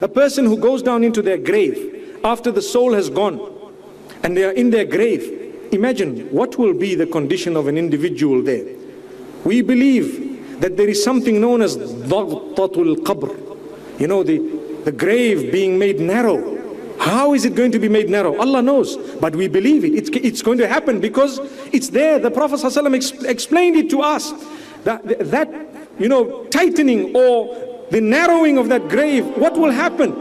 A person who goes down into their grave after the soul has gone and they are in their grave, imagine what will be the condition of an individual there. We believe that there is something known as ضغطة القبر, the grave being made narrow. How is it going to be made narrow? Allah knows, but we believe it. It's going to happen because it's there. The Prophet ﷺ explained it to us. That tightening or the narrowing of that grave, what will happen?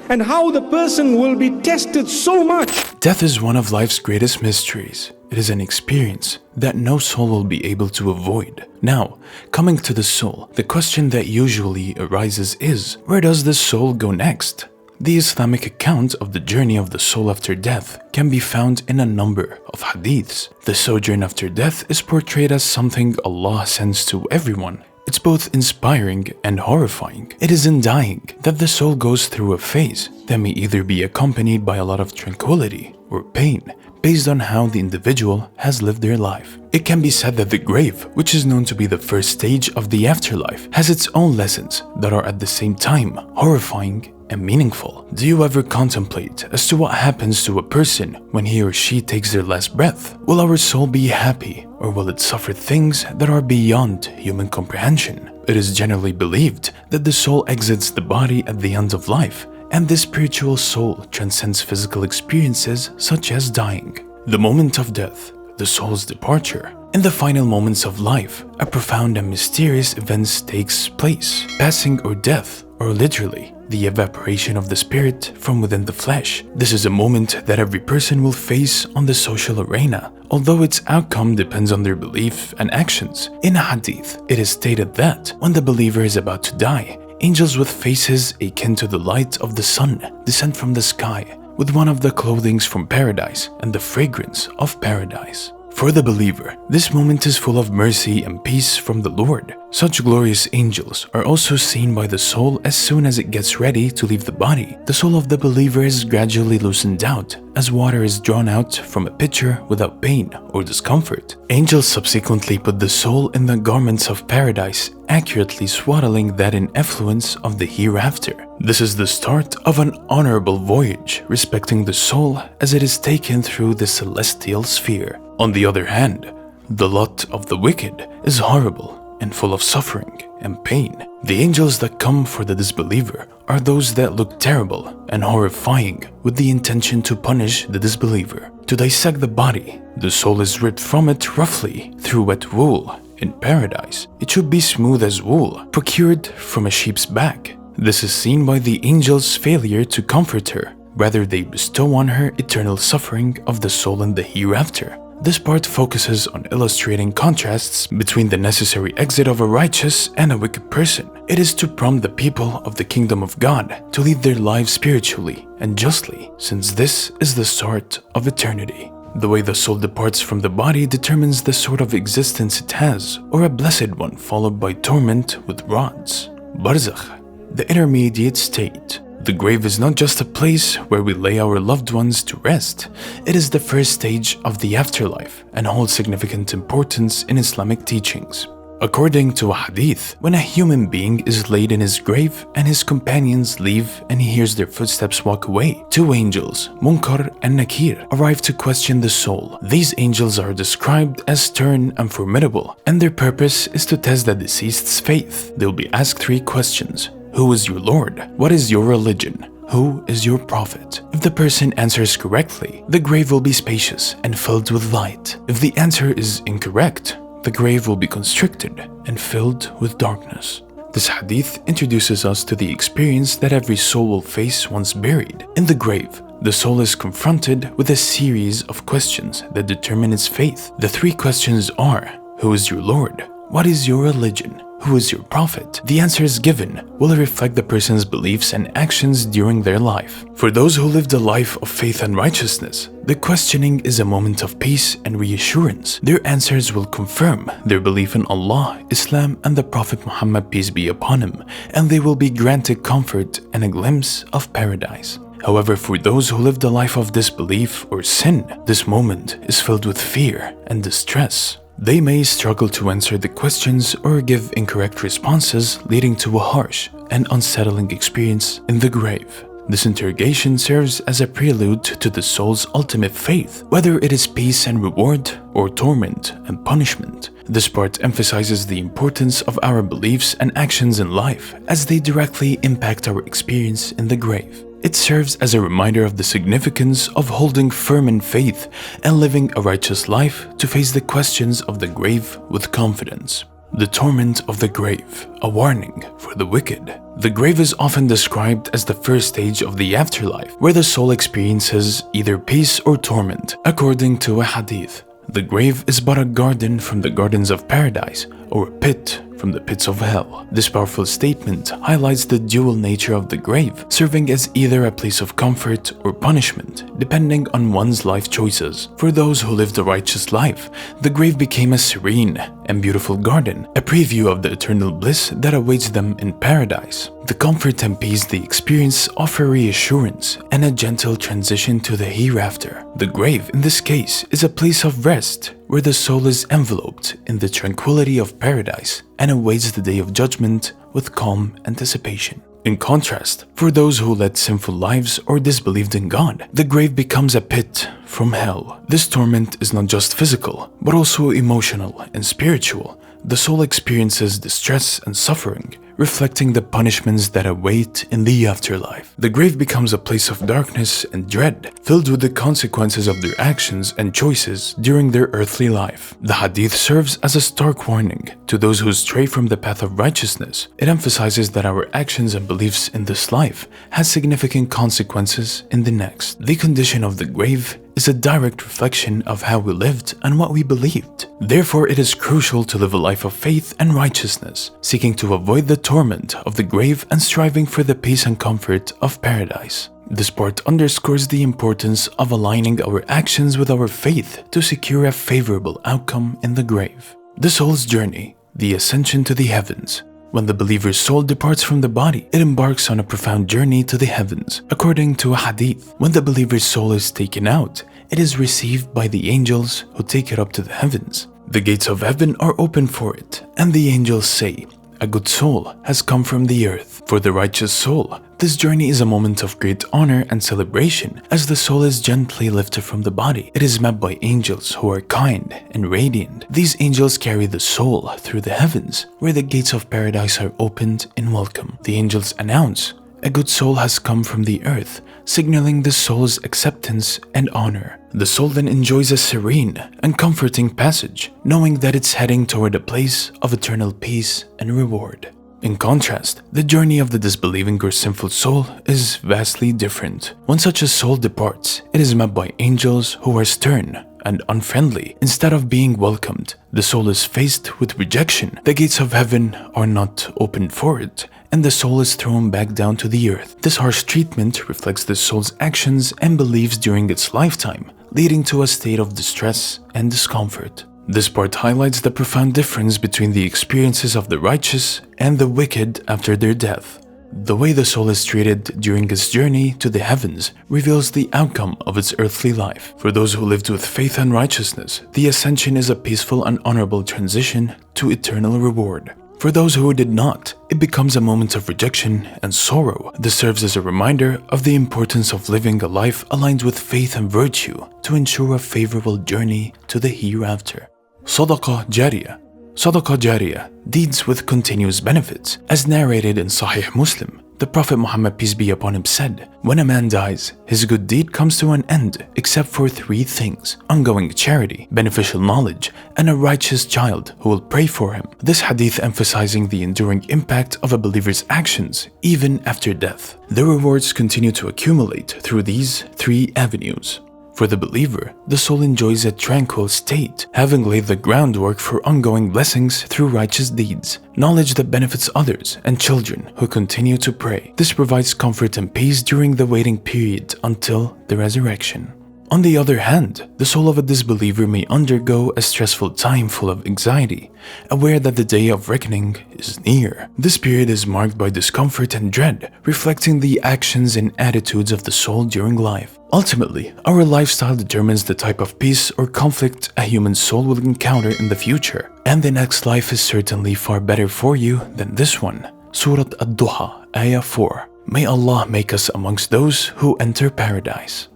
And how the person will be tested so much. Death is one of life's greatest mysteries. It is an experience that no soul will be able to avoid. Now, coming to the soul, the question that usually arises is, where does the soul go next? The Islamic account of the journey of the soul after death can be found in a number of hadiths. The sojourn after death is portrayed as something Allah sends to everyone. It's both inspiring and horrifying. It is in dying that the soul goes through a phase that may either be accompanied by a lot of tranquility or pain based on how the individual has lived their life. It can be said that the grave, which is known to be the first stage of the afterlife, has its own lessons that are at the same time horrifying and meaningful. Do you ever contemplate as to what happens to a person when he or she takes their last breath? Will our soul be happy, or will it suffer things that are beyond human comprehension? It is generally believed that the soul exits the body at the end of life, and the spiritual soul transcends physical experiences such as dying. The moment of death, the soul's departure. In the final moments of life, a profound and mysterious event takes place, passing or death, or literally, the evaporation of the spirit from within the flesh. This is a moment that every person will face on the social arena, although its outcome depends on their belief and actions. In a hadith, it is stated that when the believer is about to die, angels with faces akin to the light of the sun descend from the sky with one of the clothings from paradise and the fragrance of paradise. For the believer, this moment is full of mercy and peace from the Lord. Such glorious angels are also seen by the soul as soon as it gets ready to leave the body. The soul of the believer is gradually loosened out as water is drawn out from a pitcher without pain or discomfort. Angels subsequently put the soul in the garments of paradise, accurately swaddling that in effluence of the hereafter. This is the start of an honorable voyage respecting the soul as it is taken through the celestial sphere. On the other hand, the lot of the wicked is horrible and full of suffering and pain. The angels that come for the disbeliever are those that look terrible and horrifying with the intention to punish the disbeliever. To dissect the body, the soul is ripped from it roughly through wet wool. In paradise, it should be smooth as wool, procured from a sheep's back. This is seen by the angel's failure to comfort her. Rather, they bestow on her eternal suffering of the soul in the hereafter. This part focuses on illustrating contrasts between the necessary exit of a righteous and a wicked person. It is to prompt the people of the kingdom of God to lead their lives spiritually and justly, since this is the start of eternity. The way the soul departs from the body determines the sort of existence it has, or a blessed one followed by torment with rods. Barzakh, the intermediate state. The grave is not just a place where we lay our loved ones to rest. It is the first stage of the afterlife and holds significant importance in Islamic teachings. According to a hadith, when a human being is laid in his grave and his companions leave and he hears their footsteps walk away, two angels, Munkar and Nakir, arrive to question the soul. These angels are described as stern and formidable, and their purpose is to test the deceased's faith. They will be asked three questions. Who is your Lord? What is your religion? Who is your prophet? If the person answers correctly, the grave will be spacious and filled with light. If the answer is incorrect, the grave will be constricted and filled with darkness. This hadith introduces us to the experience that every soul will face once buried. In the grave, the soul is confronted with a series of questions that determine its faith. The three questions are: who is your Lord? What is your religion? Who is your prophet? The answers given will reflect the person's beliefs and actions during their life. For those who lived a life of faith and righteousness, the questioning is a moment of peace and reassurance. Their answers will confirm their belief in Allah, Islam, and the Prophet Muhammad, peace be upon him, and they will be granted comfort and a glimpse of paradise. However, for those who lived a life of disbelief or sin, this moment is filled with fear and distress. They may struggle to answer the questions or give incorrect responses, leading to a harsh and unsettling experience in the grave. This interrogation serves as a prelude to the soul's ultimate faith, whether it is peace and reward or torment and punishment. This part emphasizes the importance of our beliefs and actions in life as they directly impact our experience in the grave. It serves as a reminder of the significance of holding firm in faith and living a righteous life to face the questions of the grave with confidence. The torment of the grave, a warning for the wicked. The grave is often described as the first stage of the afterlife, where the soul experiences either peace or torment. According to a hadith, the grave is but a garden from the gardens of paradise, or a pit from the pits of hell. This powerful statement highlights the dual nature of the grave, serving as either a place of comfort or punishment, depending on one's life choices. For those who lived a righteous life, the grave became a serene and beautiful garden, a preview of the eternal bliss that awaits them in paradise. The comfort and peace they experience offer reassurance and a gentle transition to the hereafter. The grave, in this case, is a place of rest, where the soul is enveloped in the tranquility of paradise and awaits the day of judgment with calm anticipation. In contrast, for those who led sinful lives or disbelieved in God, the grave becomes a pit from hell. This torment is not just physical, but also emotional and spiritual. The soul experiences distress and suffering, reflecting the punishments that await in the afterlife. The grave becomes a place of darkness and dread, filled with the consequences of their actions and choices during their earthly life. The hadith serves as a stark warning to those who stray from the path of righteousness. It emphasizes that our actions and beliefs in this life has significant consequences in the next. The condition of the grave is a direct reflection of how we lived and what we believed. Therefore, it is crucial to live a life of faith and righteousness, seeking to avoid the torment of the grave and striving for the peace and comfort of paradise. This part underscores the importance of aligning our actions with our faith to secure a favorable outcome in the grave. The soul's journey, the ascension to the heavens. When the believer's soul departs from the body, it embarks on a profound journey to the heavens. According to a hadith, when the believer's soul is taken out, it is received by the angels who take it up to the heavens. The gates of heaven are open for it, and the angels say, "A good soul has come from the earth." For the righteous soul, this journey is a moment of great honor and celebration as the soul is gently lifted from the body. It is met by angels who are kind and radiant. These angels carry the soul through the heavens, where the gates of paradise are opened in welcome. The angels announce, "A good soul has come from the earth," signaling the soul's acceptance and honor. The soul then enjoys a serene and comforting passage, knowing that it's heading toward a place of eternal peace and reward. In contrast, the journey of the disbelieving or sinful soul is vastly different. When such a soul departs, it is met by angels who are stern and unfriendly. Instead of being welcomed, the soul is faced with rejection. The gates of heaven are not opened for it, and the soul is thrown back down to the earth. This harsh treatment reflects the soul's actions and beliefs during its lifetime, leading to a state of distress and discomfort. This part highlights the profound difference between the experiences of the righteous and the wicked after their death. The way the soul is treated during its journey to the heavens reveals the outcome of its earthly life. For those who lived with faith and righteousness, the ascension is a peaceful and honorable transition to eternal reward. For those who did not, it becomes a moment of rejection and sorrow. This serves as a reminder of the importance of living a life aligned with faith and virtue to ensure a favorable journey to the hereafter. Sadaqah Jariyah. Sadaqah Jariyah, deeds with continuous benefits. As narrated in Sahih Muslim, the Prophet Muhammad, peace be upon him, said, "When a man dies, his good deed comes to an end except for three things: ongoing charity, beneficial knowledge, and a righteous child who will pray for him." This hadith emphasizing the enduring impact of a believer's actions even after death. The rewards continue to accumulate through these three avenues. For the believer, the soul enjoys a tranquil state, having laid the groundwork for ongoing blessings through righteous deeds, knowledge that benefits others, and children who continue to pray. This provides comfort and peace during the waiting period until the resurrection. On the other hand, the soul of a disbeliever may undergo a stressful time full of anxiety, aware that the day of reckoning is near. This period is marked by discomfort and dread, reflecting the actions and attitudes of the soul during life. Ultimately, our lifestyle determines the type of peace or conflict a human soul will encounter in the future, and the next life is certainly far better for you than this one. Surah Ad-Duha, Ayah 4. May Allah make us amongst those who enter paradise.